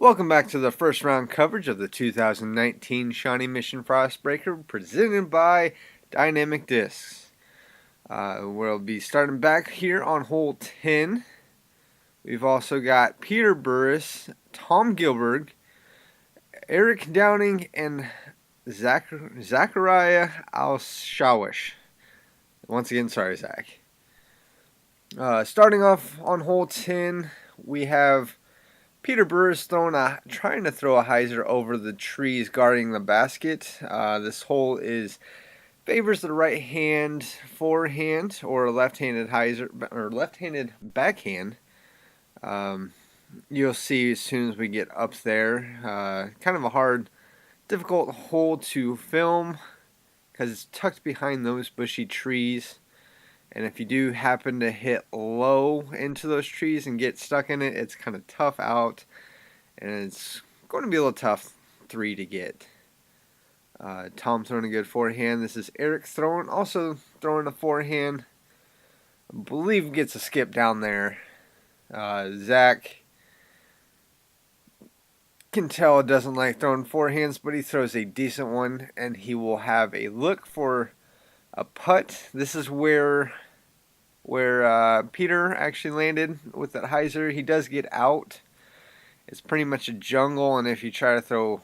Welcome back to the first round coverage of the 2019 Shawnee Mission Frostbreaker presented by Dynamic Discs. We'll be starting back here on hole 10. We've also got Peter Bures, Tom Gilberg, Eric Downing, and Zachariah Al-Shawish. Once again, sorry, Zach. Starting off on hole 10, we have Peter Bures trying to throw a hyzer over the trees guarding the basket. This hole favors the right hand forehand or left-handed hyzer or left-handed backhand. You'll see as soon as we get up there. Kind of a difficult hole to film because it's tucked behind those bushy trees. And if you do happen to hit low into those trees and get stuck in it, it's kind of tough out. And it's going to be a little tough 3 to get. Tom throwing a good forehand. This is Eric also throwing a forehand. I believe gets a skip down there. Zack can tell doesn't like throwing forehands, but he throws a decent one. And he will have a look for a putt. This is where Peter actually landed with that hyzer. He does get out. It's pretty much a jungle, and if you try to throw,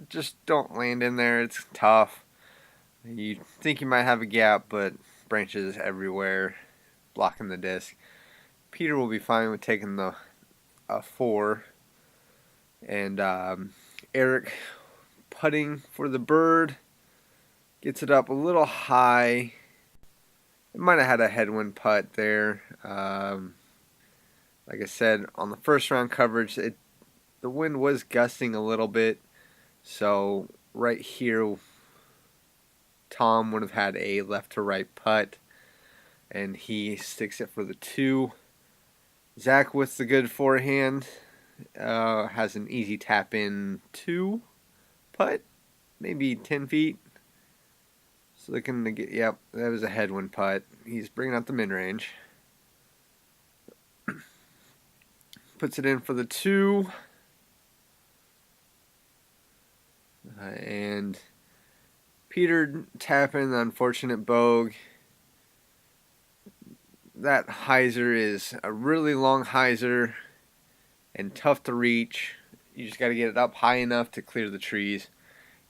just don't land in there. It's tough. You think you might have a gap, but branches everywhere, blocking the disc. Peter will be fine with taking the 4. And Eric putting for the bird. Gets it up a little high. It might have had a headwind putt there. Like I said, on the first round coverage, the wind was gusting a little bit. So right here, Tom would have had a left to right putt. And he sticks it for the 2. Zack with the good forehand has an easy tap in 2 putt. Maybe 10 feet. So looking to get, yep, that was a headwind putt. He's bringing out the mid-range. Puts it in for the 2. And Peter tapping the unfortunate bogue. That hyzer is a really long hyzer and tough to reach. You just got to get it up high enough to clear the trees.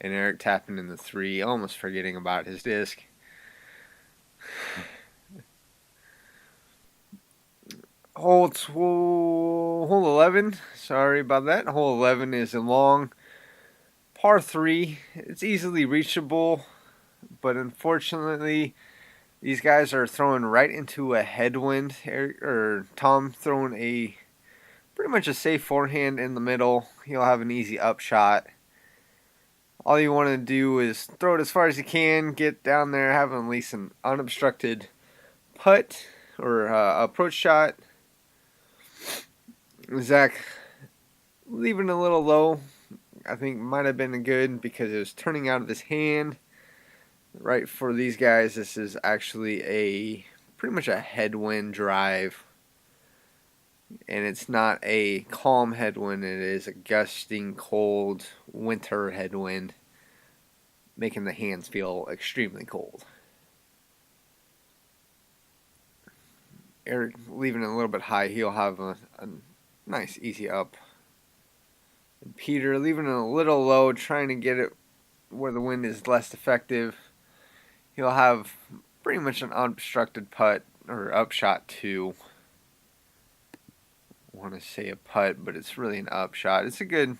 And Eric tapping in the 3, almost forgetting about his disc. Hole 11, sorry about that. Hole 11 is a long par 3. It's easily reachable, but unfortunately, these guys are throwing right into a headwind. Tom throwing pretty much a safe forehand in the middle. He'll have an easy upshot. All you want to do is throw it as far as you can, get down there, have at least an unobstructed putt or approach shot. Zack leaving a little low. I think might have been good because it was turning out of his hand. Right for these guys, this is actually pretty much a headwind drive. And it's not a calm headwind, it is a gusting, cold winter headwind, making the hands feel extremely cold. Eric leaving it a little bit high, he'll have a nice easy up. And Peter leaving it a little low, trying to get it where the wind is less effective. He'll have pretty much an unobstructed putt or upshot 2. I want to say a putt, but it's really an upshot. It's a good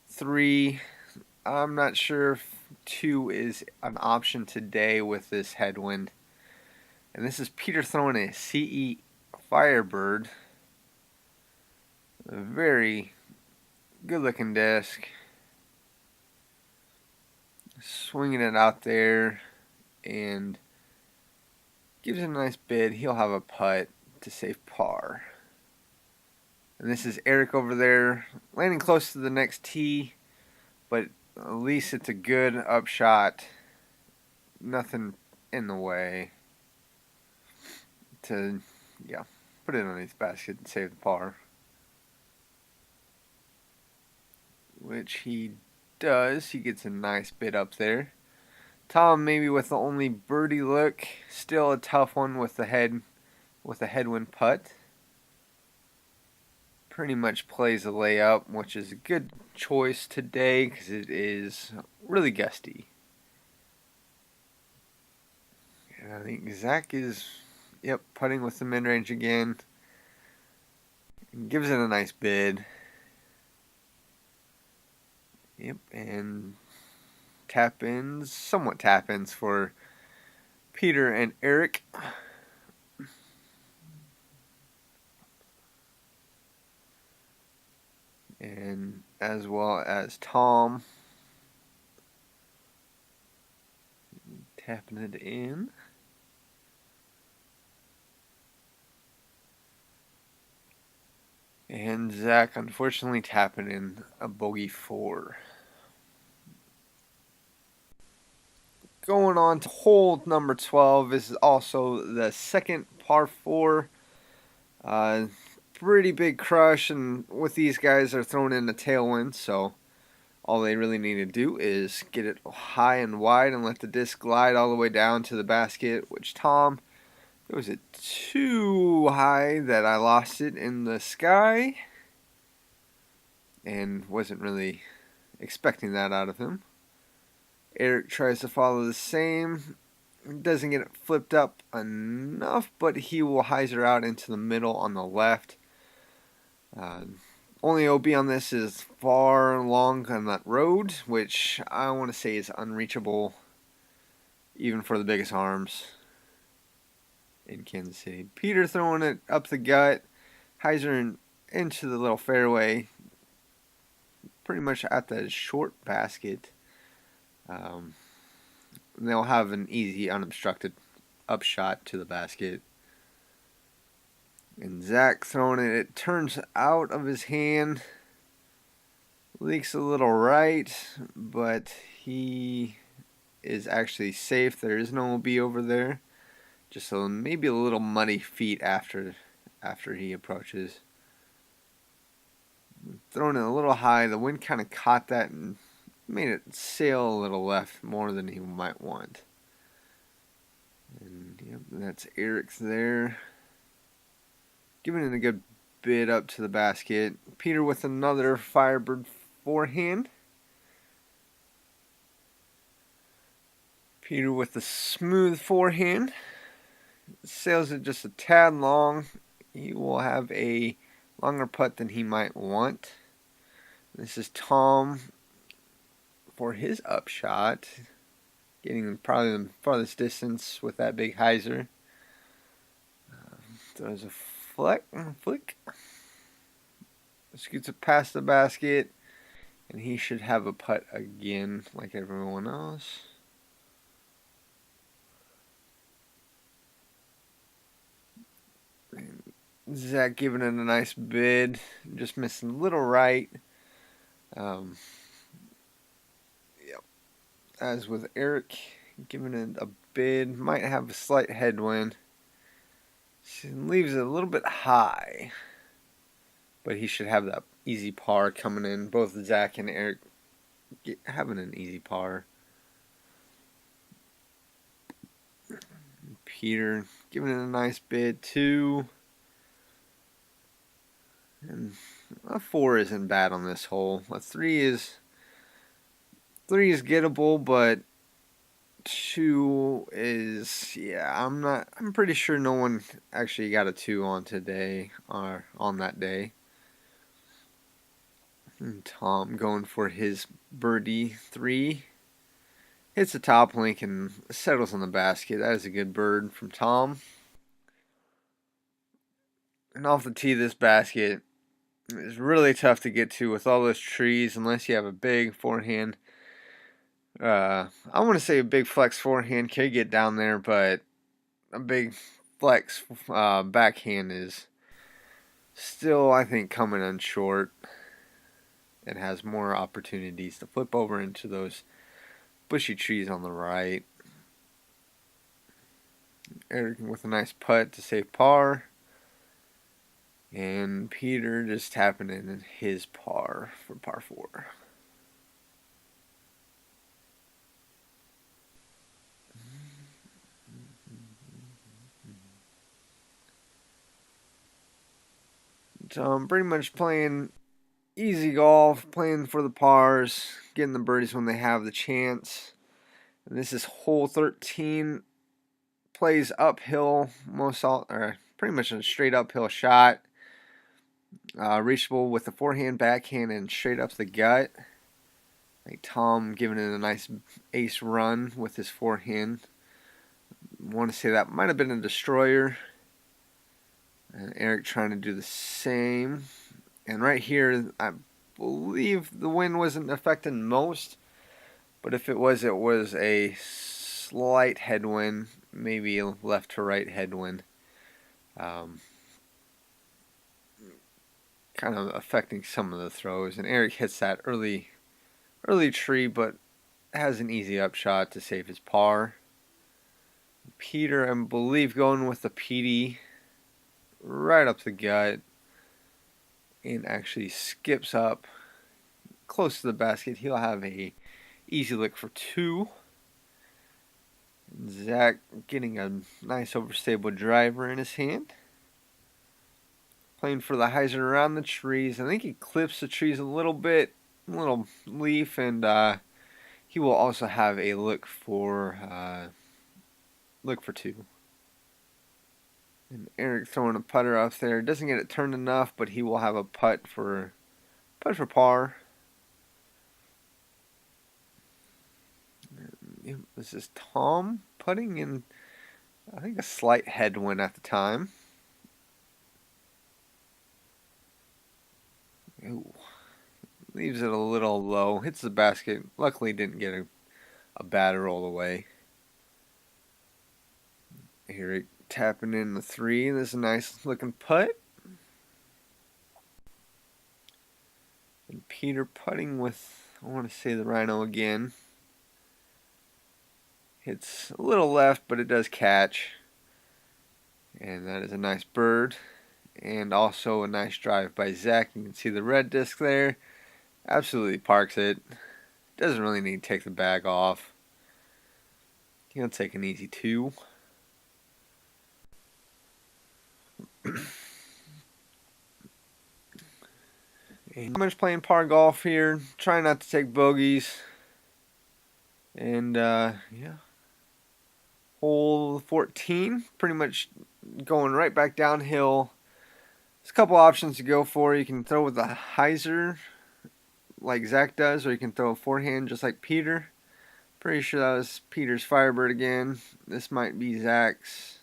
3. I'm not sure if 2 is an option today with this headwind. And this is Peter throwing a CE Firebird. A very good looking disc. Swinging it out there and gives it a nice bid. He'll have a putt to save par. And this is Eric over there landing close to the next tee, but at least it's a good upshot. Nothing in the way to put it on his basket and save the par. which he does. He gets a nice bit up there. Tom maybe with the only birdie look, still a tough one with the headwind putt. Pretty much plays a layup, which is a good choice today because it is really gusty. And I think Zack is, putting with the mid-range again. Gives it a nice bid. Yep, and somewhat tap-ins for Peter and Eric. And as well as Tom. Tapping it in. And Zack unfortunately tapping in a bogey 4. Going on to hole number 12. This is also the second par 4. Pretty big crush, and with these guys, they're throwing in a tailwind, so all they really need to do is get it high and wide and let the disc glide all the way down to the basket, which Tom, it was it too high that I lost it in the sky and wasn't really expecting that out of him. Eric tries to follow the same. Doesn't get it flipped up enough, but he will hyzer out into the middle on the left. Only OB on this is far along on that road, which I want to say is unreachable even for the biggest arms in Kansas City. Peter throwing it up the gut, hyzer into the little fairway, pretty much at the short basket. They'll have an easy, unobstructed upshot to the basket. And Zack throwing it. It turns out of his hand. Leaks a little right, but he is actually safe. There is no OB over there. Just maybe a little muddy feet after he approaches. Throwing it a little high. The wind kind of caught that and made it sail a little left more than he might want. And yep, that's Eric's there. Giving it a good bit up to the basket. Peter with another Firebird forehand. Peter with the smooth forehand. Sails it just a tad long. He will have a longer putt than he might want. This is Tom for his upshot. Getting probably the farthest distance with that big hyzer. Throws a flick. Scoots it past the basket. And he should have a putt again like everyone else. And Zack giving it a nice bid. Just missing a little right. As with Eric, giving it a bid. Might have a slight headwind. Leaves it a little bit high. But he should have that easy par coming in. Both Zack and Eric having an easy par. Peter giving it a nice bid too. And a 4 isn't bad on this hole. A 3 is gettable, but 2 is, I'm pretty sure no one actually got a 2 on today or on that day. And Tom going for his birdie 3. Hits the top link and settles on the basket. That is a good bird from Tom. And off the tee, this basket is really tough to get to with all those trees unless you have a big forehand. I want to say a big flex forehand could get down there, but a big flex backhand is still, I think, coming in short. It has more opportunities to flip over into those bushy trees on the right. Eric with a nice putt to save par. And Peter just tapping in his par for par 4. So I'm pretty much playing easy golf, playing for the pars, getting the birdies when they have the chance. And this is hole 13. Plays uphill, or pretty much a straight uphill shot. Reachable with the forehand, backhand, and straight up the gut. Like Tom giving it a nice ace run with his forehand. Want to say that might have been a destroyer. And Eric trying to do the same. And right here, I believe the wind wasn't affecting most. But if it was a slight headwind, maybe a left to right headwind. Kind of affecting some of the throws. And Eric hits that early tree, but has an easy upshot to save his par. Peter, I believe, going with the PD right up the gut and actually skips up close to the basket. He'll have a easy lick for 2. Zack getting a nice overstable driver in his hand. Playing for the hyzer around the trees. I think he clips the trees a little bit, a little leaf, and he will also have a look for 2. And Eric throwing a putter up there. Doesn't get it turned enough, but he will have a putt for par. This is Tom putting in, I think, a slight headwind at the time. Ooh. Leaves it a little low. Hits the basket. Luckily didn't get a bad roll away. Eric tapping in the 3. This is a nice looking putt. And Peter putting with, I want to say, the Rhino again. Hits a little left, but it does catch. And that is a nice bird. And also a nice drive by Zack. You can see the red disc there. Absolutely parks it. Doesn't really need to take the bag off. He'll take an easy 2. And I'm just playing par golf here. Trying not to take bogeys. And yeah. Hole 14. Pretty much going right back downhill. There's a couple options to go for. You can throw with the hyzer like Zack does, or you can throw a forehand just like Peter. Pretty sure that was Peter's Firebird again. This might be Zack's.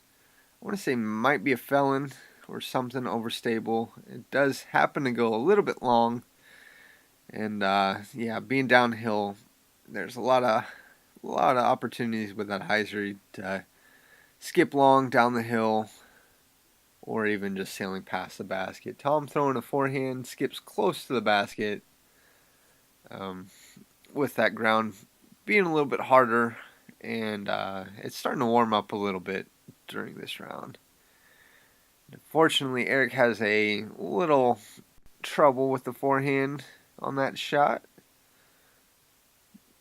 I want to say might be a Felon or something overstable. It does happen to go a little bit long. And yeah, being downhill, there's a lot of opportunities with that hyzer to skip long down the hill, or even just sailing past the basket. Tom throwing a forehand, skips close to the basket. With that ground being a little bit harder, and it's starting to warm up a little bit during this round. Unfortunately, Eric has a little trouble with the forehand on that shot.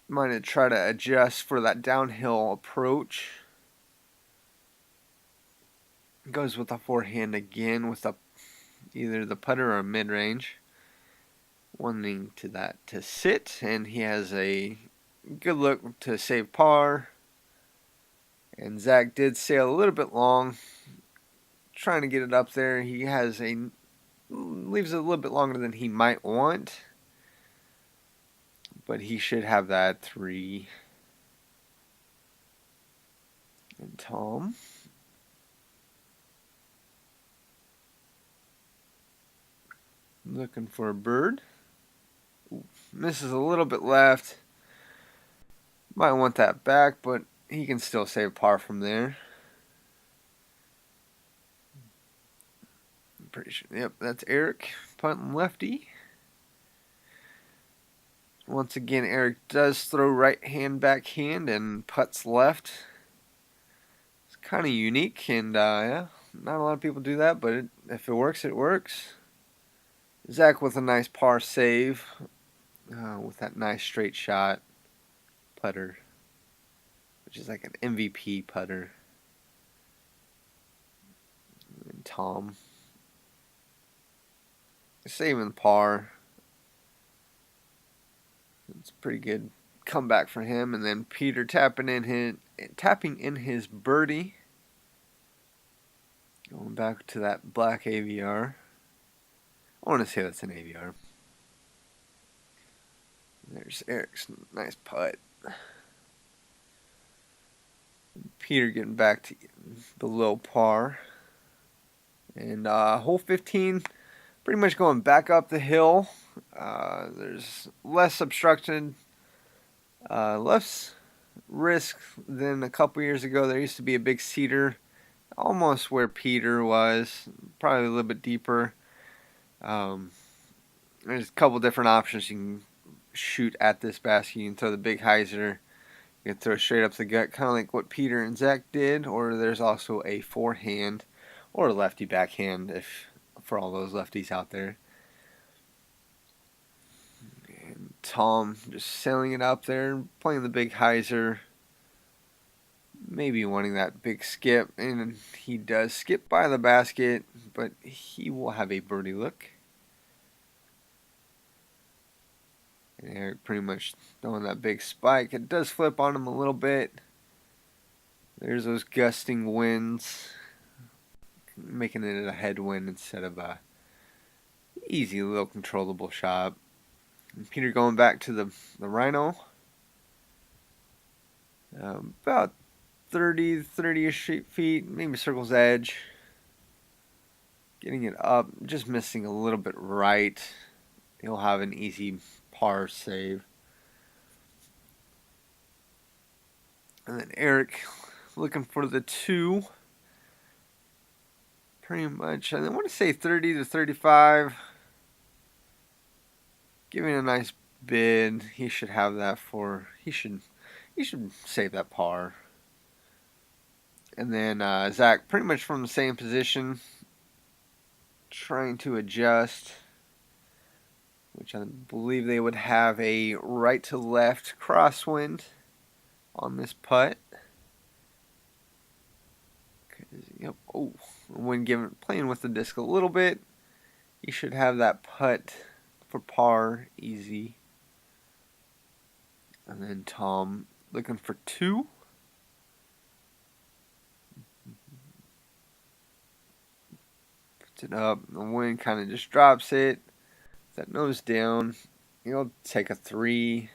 Might have tried to adjust for that downhill approach. Goes with the forehand again with either the putter or mid-range. Wanting to sit, and he has a good look to save par. And Zack did sail a little bit long, trying to get it up there. He leaves it a little bit longer than he might want, but he should have that 3. And Tom looking for a bird. Misses a little bit left. Might want that back, but he can still save par from there. I'm pretty sure. Yep, that's Eric punting lefty. Once again, Eric does throw right hand, backhand, and putts left. It's kind of unique, and yeah, not a lot of people do that, but if it works, it works. Zack with a nice par save. With that nice straight shot putter, which is like an MVP putter. And Tom saving par. It's a pretty good comeback for him. And then Peter tapping in his birdie. Going back to that black AVR. I want to say that's an AVR. There's Eric's nice putt. Peter getting back to below par. And hole 15, pretty much going back up the hill. There's less obstruction, less risk than a couple years ago. There used to be a big cedar almost where Peter was, probably a little bit deeper. There's a couple different options you can shoot at this basket. You can throw the big hyzer. You can throw it straight up the gut, kind of like what Peter and Zack did, or there's also a forehand or a lefty backhand, if for all those lefties out there. And Tom just sailing it up there, playing the big hyzer, maybe wanting that big skip, and he does skip by the basket, but he will have a birdie look. And Eric pretty much throwing that big spike. It does flip on him a little bit. There's those gusting winds, making it a headwind instead of a easy little controllable shot. And Peter going back to the Rhino. About 30-ish feet, maybe circle's edge. Getting it up, just missing a little bit right. He'll have an easy par save. And then Eric looking for the 2. Pretty much, I want to say 30 to 35. Giving a nice bid. He should have that for, he should save that par. And then Zack pretty much from the same position, trying to adjust, which I believe they would have a right to left crosswind on this putt. Yep. Oh, when playing with the disc a little bit, you should have that putt for par easy. And then Tom looking for 2. Puts it up. The wind kind of just drops it. That nose down. He'll take a 3.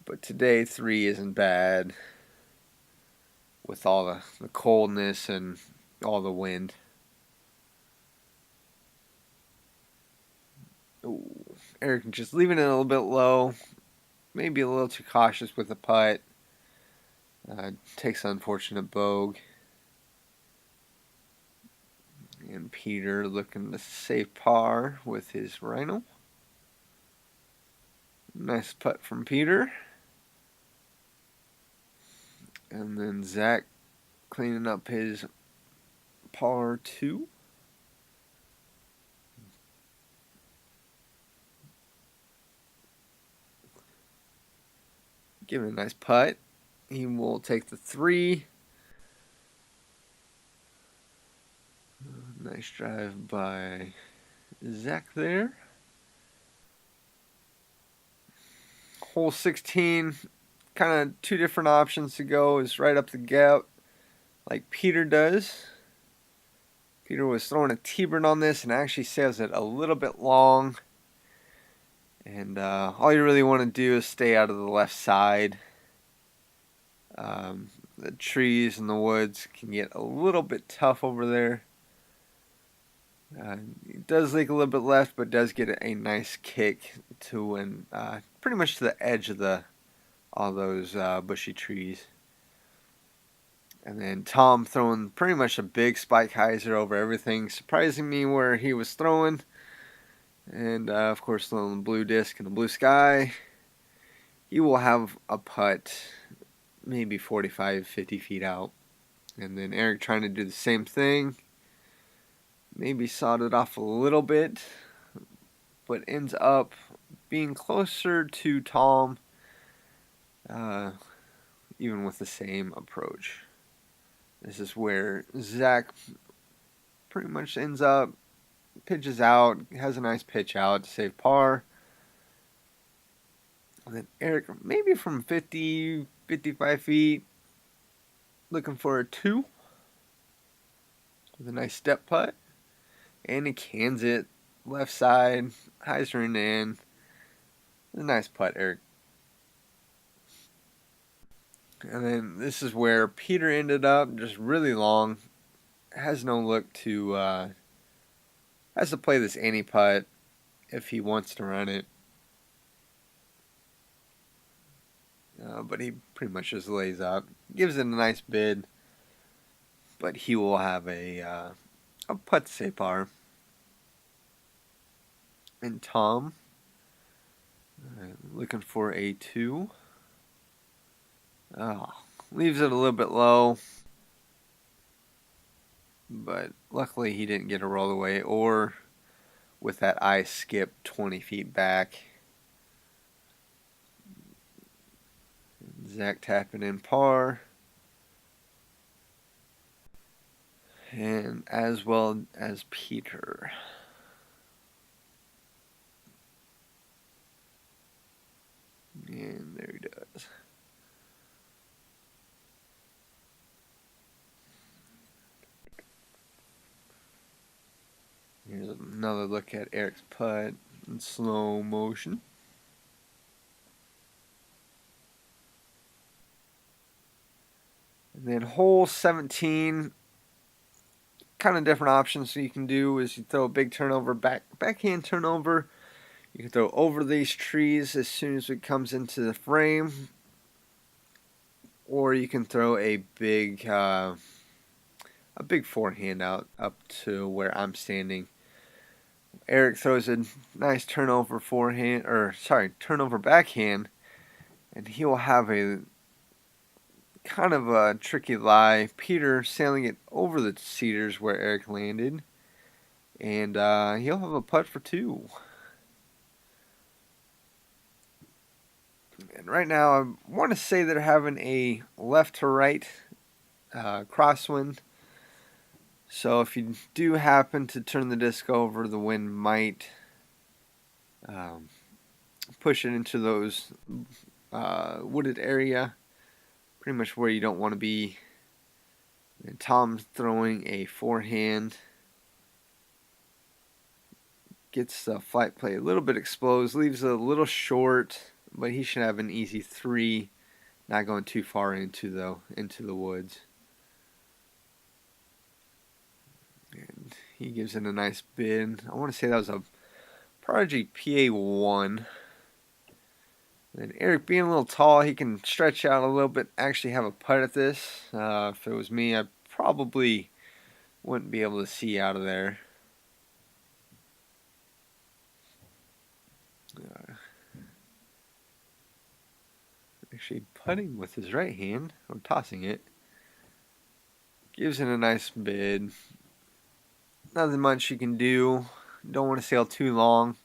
But today 3 isn't bad with all the coldness and all the wind. Ooh, Eric just leaving it a little bit low. Maybe a little too cautious with the putt. Takes an unfortunate bogue. And Peter looking to save par with his Rhino. Nice putt from Peter. And then Zack cleaning up his par 2. Give it a nice putt. He will take the 3. Nice drive by Zack there. Hole 16, kind of 2 different options to go. Is right up the gap like Peter does. Peter was throwing a T-burn on this and actually sails it a little bit long. And all you really want to do is stay out of the left side. The trees and the woods can get a little bit tough over there. It does leak a little bit left, but does get a nice kick to and pretty much to the edge of all those bushy trees. And then Tom throwing pretty much a big spike hyzer over everything, surprising me where he was throwing. And of course, throwing the blue disc in the blue sky. He will have a putt maybe 45, 50 feet out. And then Eric trying to do the same thing. Maybe sawed it off a little bit, but ends up being closer to Tom, even with the same approach. This is where Zack pretty much ends up pitches out, has a nice pitch out to save par. And then Eric, maybe from 50, 55 feet, looking for a 2 with a nice step putt. And he cans it left side, hyzer in. A nice putt, Eric. And then this is where Peter ended up, just really long. Has no look to, has to play this any putt if he wants to run it. But he pretty much just lays up, gives it a nice bid, but he will have a putt to say par. And Tom, looking for a 2. Leaves it a little bit low, but luckily he didn't get a roll away or with that eye skip 20 feet back. Zack tapping in par. And as well as Peter. And there he does. Here's another look at Eric's putt in slow motion. And then hole 17, kind of different options you can do is you throw a big turnover, backhand turnover. You can throw over these trees as soon as it comes into the frame. Or you can throw a big forehand out up to where I'm standing. Eric throws a nice turnover backhand, and he will have a kind of a tricky lie. Peter sailing it over the cedars where Eric landed, and he'll have a putt for 2. And right now, I want to say they're having a left to right crosswind. So if you do happen to turn the disc over, the wind might push it into those wooded area, pretty much where you don't want to be. And Tom's throwing a forehand. Gets the flight play a little bit exposed, leaves it a little short, but he should have an easy 3, not going too far into the woods. And he gives it a nice bid. I want to say that was a Prodigy PA1. And Eric, being a little tall, he can stretch out a little bit, actually have a putt at this. If it was me, I probably wouldn't be able to see out of there. Actually putting with his right hand, or tossing it. Gives it a nice bid. Nothing much you can do. Don't want to sail too long.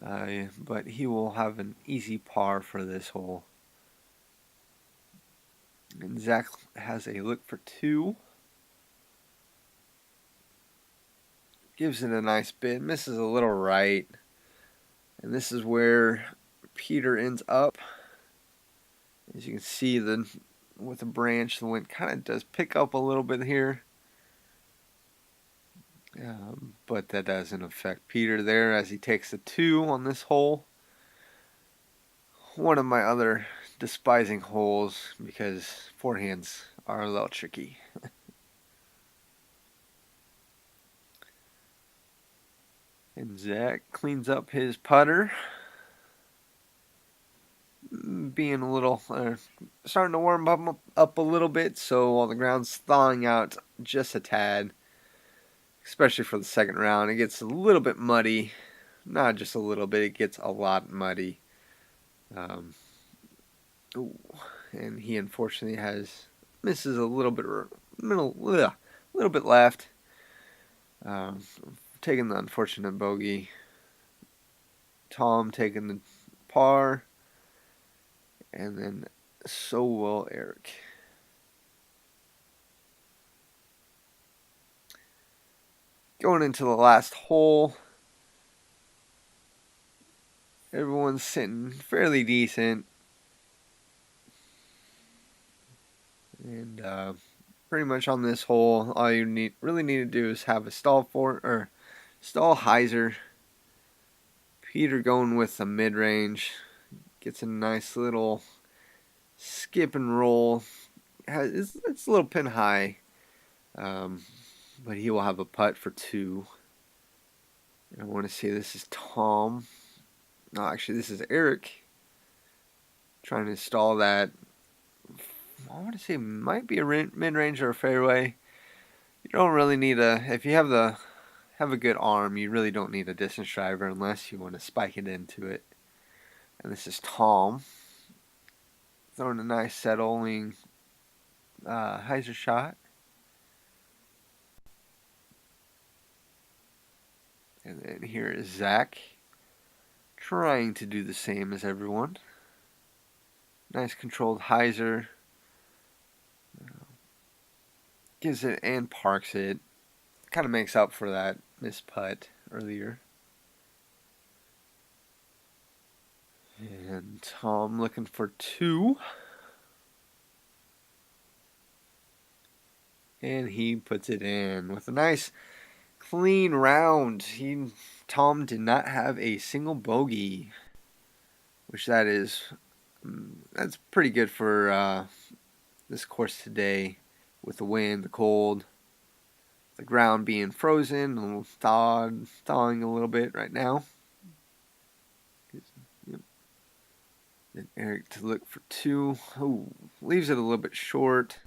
But he will have an easy par for this hole. And Zack has a look for 2. Gives it a nice bid. Misses a little right. And this is where Peter ends up. As you can see, with the branch, the wind kind of does pick up a little bit here. But that doesn't affect Peter there as he takes a 2 on this hole. One of my other despising holes because forehands are a little tricky. And Zack cleans up his putter. Being a little, starting to warm up a little bit, so while the ground's thawing out just a tad, especially for the second round, it gets a little bit muddy. Not just a little bit, it gets a lot muddy. And he unfortunately misses a little bit left. Taking the unfortunate bogey. Tom taking the par. And then so will Eric. Going into the last hole. Everyone's sitting fairly decent. And pretty much on this hole, all you really need to do is have a stall hyzer. Peter going with a mid-range. Gets a nice little skip and roll. It's a little pin high. But he will have a putt for 2. I want to say this is Tom. No, actually, this is Eric. Trying to stall that. I want to say it might be a mid-range or a fairway. You don't really need if you have a good arm, you really don't need a distance driver unless you want to spike it into it. And this is Tom. Throwing a nice settling hyzer shot. And then here is Zack, trying to do the same as everyone. Nice controlled hyzer. Gives it and parks it. Kind of makes up for that missed putt earlier. And Tom looking for 2. And he puts it in with a nice clean round. Tom did not have a single bogey, which that's pretty good for this course today, with the wind, the cold, the ground being frozen, a little thawing a little bit right now. Yep. And Eric to look for 2. Oh, leaves it a little bit short.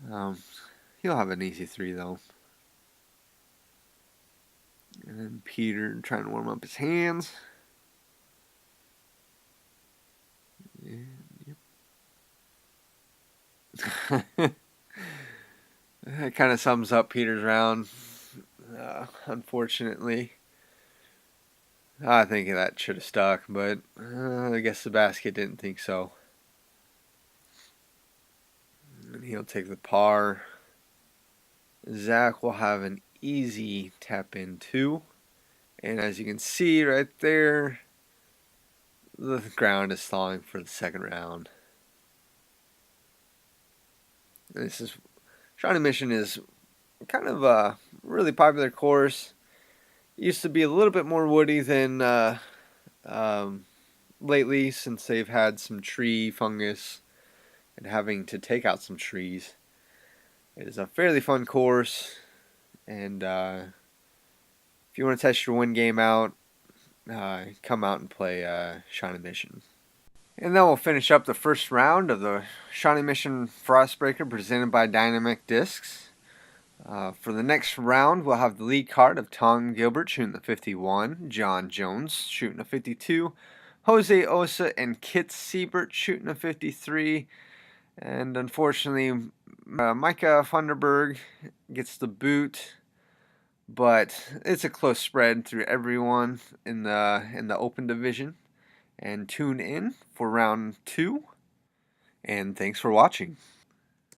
He'll have an easy 3 though. And then Peter trying to warm up his hands. And, yep. That kind of sums up Peter's round, unfortunately. I think that should have stuck, but I guess the basket didn't think so. And he'll take the par. Zack will have an easy tap in 2. And as you can see right there, the ground is thawing for the second round. Shawnee Mission is kind of a really popular course. It used to be a little bit more woody than lately, since they've had some tree fungus and having to take out some trees. It is a fairly fun course, and if you want to test your wind game out, come out and play Shawnee Mission. And then we'll finish up the first round of the Shawnee Mission Frostbreaker presented by Dynamic Discs. For the next round, we'll have the lead card of Tom Gilbert shooting the 51, John Jones shooting a 52, Jose Osa and Kit Siebert shooting a 53, and unfortunately, Micah Funderburg gets the boot, but it's a close spread through everyone in the open division. And tune in for round 2, and thanks for watching.